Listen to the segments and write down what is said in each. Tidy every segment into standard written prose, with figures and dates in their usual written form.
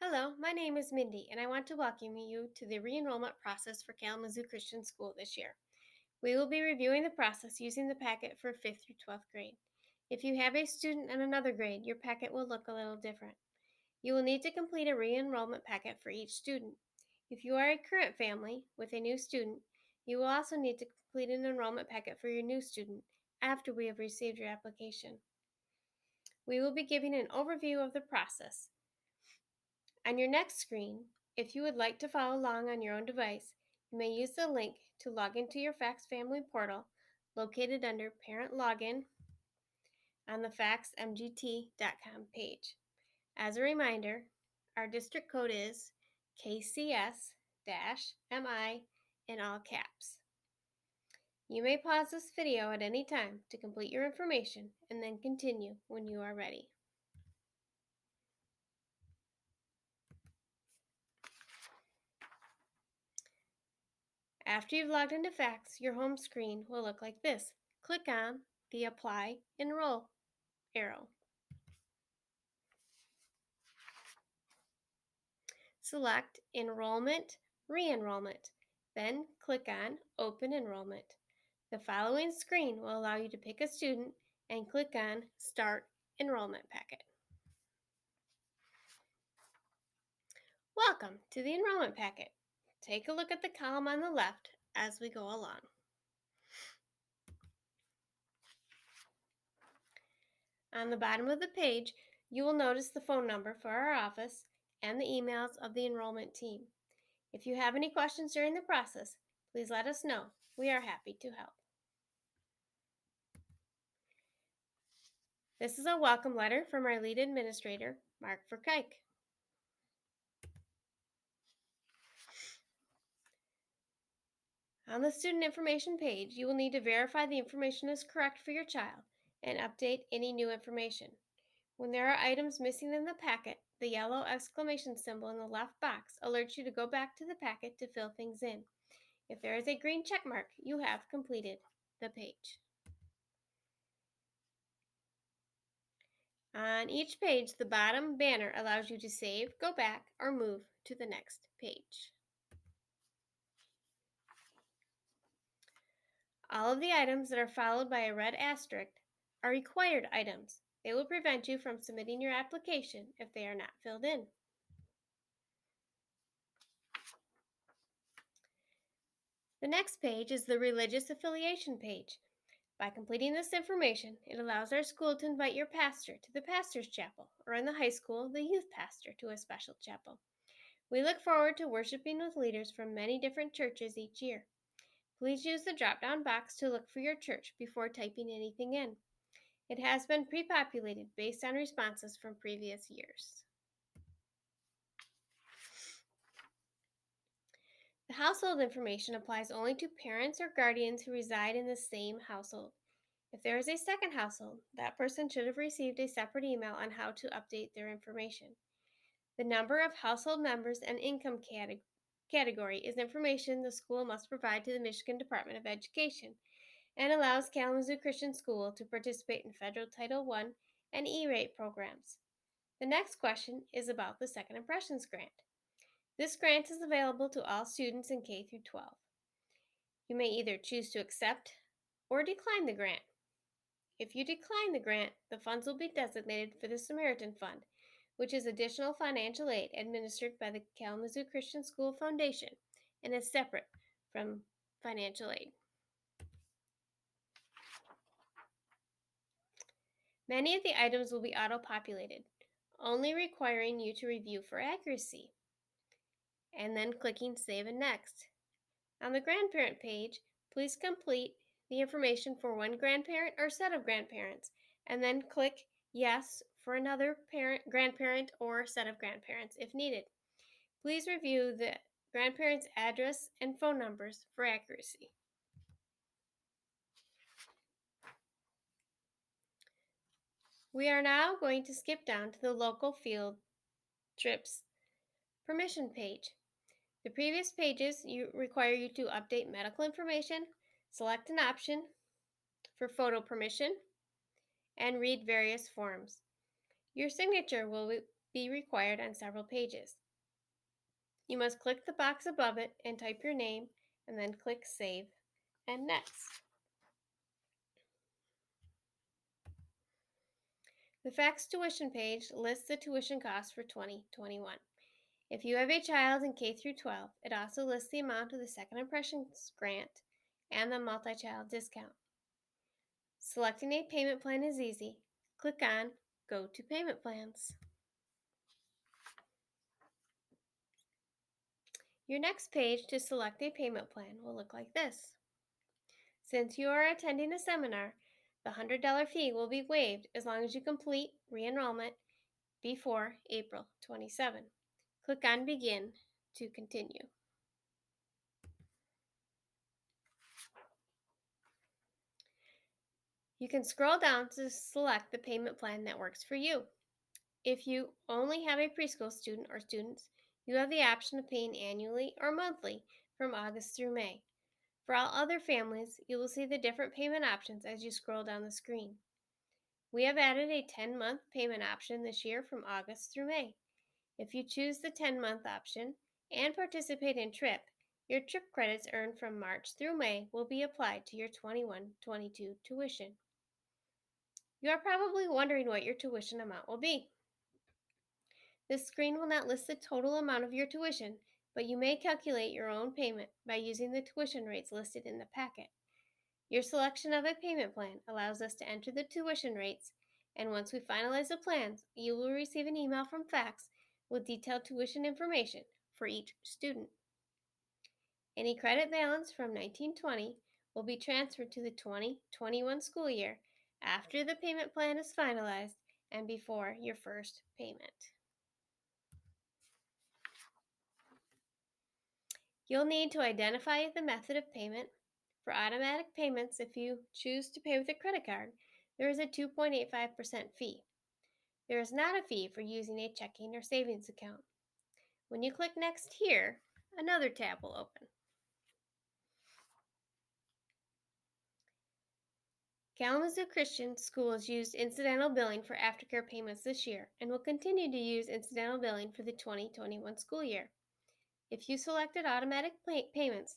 Hello, my name is Mindy, and I want to welcome you to the re-enrollment process for Kalamazoo Christian School this year. We will be reviewing the process using the packet for 5th through 12th grade. If you have a student in another grade, your packet will look a little different. You will need to complete a re-enrollment packet for each student. If you are a current family with a new student, you will also need to complete an enrollment packet for your new student after we have received your application. We will be giving an overview of the process. On your next screen, if you would like to follow along on your own device, you may use the link to log into your FACS Family portal located under Parent Login on the facsmgt.com page. As a reminder, our district code is KCS-MI in all caps. You may pause this video at any time to complete your information and then continue when you are ready. After you've logged into FACS, your home screen will look like this. Click on the Apply Enroll arrow. Select Enrollment, Re-enrollment, then click on Open Enrollment. The following screen will allow you to pick a student and click on Start Enrollment Packet. Welcome to the Enrollment Packet. Take a look at the column on the left as we go along. On the bottom of the page, you will notice the phone number for our office and the emails of the enrollment team. If you have any questions during the process, please let us know. We are happy to help. This is a welcome letter from our lead administrator, Mark Verkijk. On the student information page, you will need to verify the information is correct for your child and update any new information. When there are items missing in the packet, the yellow exclamation symbol in the left box alerts you to go back to the packet to fill things in. If there is a green check mark, you have completed the page. On each page, the bottom banner allows you to save, go back, or move to the next page. All of the items that are followed by a red asterisk are required items. They will prevent you from submitting your application if they are not filled in. The next page is the religious affiliation page. By completing this information, it allows our school to invite your pastor to the pastor's chapel, or in the high school, the youth pastor to a special chapel. We look forward to worshiping with leaders from many different churches each year. Please use the drop-down box to look for your church before typing anything in. It has been pre-populated based on responses from previous years. The household information applies only to parents or guardians who reside in the same household. If there is a second household, that person should have received a separate email on how to update their information. The number of household members and income category is information the school must provide to the Michigan Department of Education and allows Kalamazoo Christian School to participate in federal Title I and E-rate programs. The next question is about the Second Impressions Grant. This grant is available to all students in K through 12. You may either choose to accept or decline the grant. If you decline the grant, the funds will be designated for the Samaritan Fund, which is additional financial aid administered by the Kalamazoo Christian School Foundation and is separate from financial aid. Many of the items will be auto-populated, only requiring you to review for accuracy, and then clicking Save and Next. On the grandparent page, please complete the information for one grandparent or set of grandparents, and then click Yes for another grandparent, or set of grandparents if needed. Please review the grandparent's address and phone numbers for accuracy. We are now going to skip down to the local field trips permission page. The previous pages require you to update medical information, select an option for photo permission, and read various forms. Your signature will be required on several pages. You must click the box above it and type your name, and then click Save and Next. The fax tuition page lists the tuition costs for 2021. If you have a child in K through 12, it also lists the amount of the Second Impressions grant and the multi-child discount. Selecting a payment plan is easy. Click on Go to Payment Plans. Your next page to select a payment plan will look like this. Since you are attending a seminar, the $100 fee will be waived as long as you complete re-enrollment before April 27. Click on Begin to continue. You can scroll down to select the payment plan that works for you. If you only have a preschool student or students, you have the option of paying annually or monthly from August through May. For all other families, you will see the different payment options as you scroll down the screen. We have added a 10-month payment option this year from August through May. If you choose the 10-month option and participate in TRIP, your TRIP credits earned from March through May will be applied to your 21-22 tuition. You are probably wondering what your tuition amount will be. This screen will not list the total amount of your tuition, but you may calculate your own payment by using the tuition rates listed in the packet. Your selection of a payment plan allows us to enter the tuition rates, and once we finalize the plans, you will receive an email from fax with detailed tuition information for each student. Any credit balance from 1920 will be transferred to the 2021 school year after the payment plan is finalized and before your first payment. You'll need to identify the method of payment. For automatic payments, if you choose to pay with a credit card, there is a 2.85% fee. There is not a fee for using a checking or savings account. When you click Next here, another tab will open. Kalamazoo Christian Schools used incidental billing for aftercare payments this year and will continue to use incidental billing for the 2021 school year. If you selected automatic payments,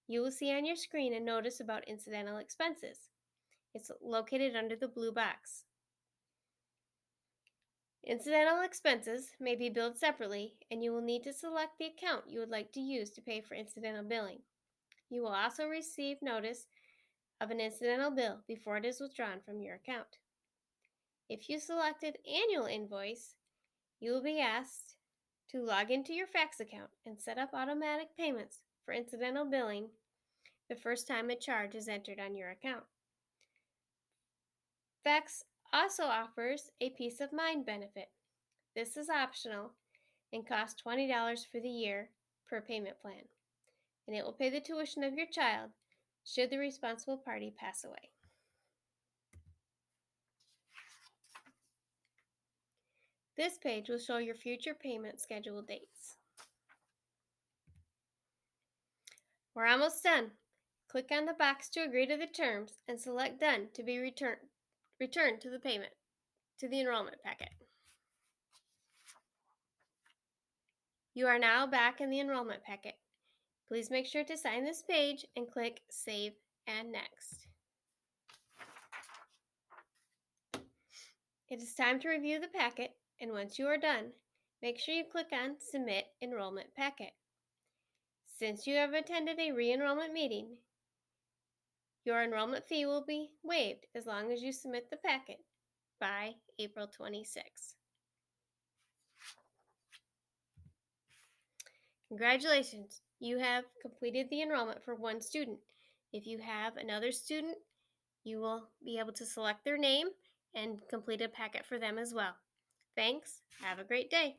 you will see on your screen a notice about incidental expenses. It's located under the blue box. Incidental expenses may be billed separately, and you will need to select the account you would like to use to pay for incidental billing. You will also receive notice of an incidental bill before it is withdrawn from your account. If you selected annual invoice, you will be asked to log into your fax account and set up automatic payments for incidental billing the first time a charge is entered on your account. Fax also offers a peace of mind benefit. This is optional and costs $20 for the year per payment plan, and it will pay the tuition of your child should the responsible party pass away. This page will show your future payment schedule dates. We're almost done. Click on the box to agree to the terms and select Done to be returned to the enrollment packet. You are now back in the enrollment packet. Please make sure to sign this page and click Save and Next. It is time to review the packet, and once you are done, make sure you click on Submit Enrollment Packet. Since you have attended a re-enrollment meeting, your enrollment fee will be waived as long as you submit the packet by April 26. Congratulations, you have completed the enrollment for one student. If you have another student, you will be able to select their name and complete a packet for them as well. Thanks. Have a great day.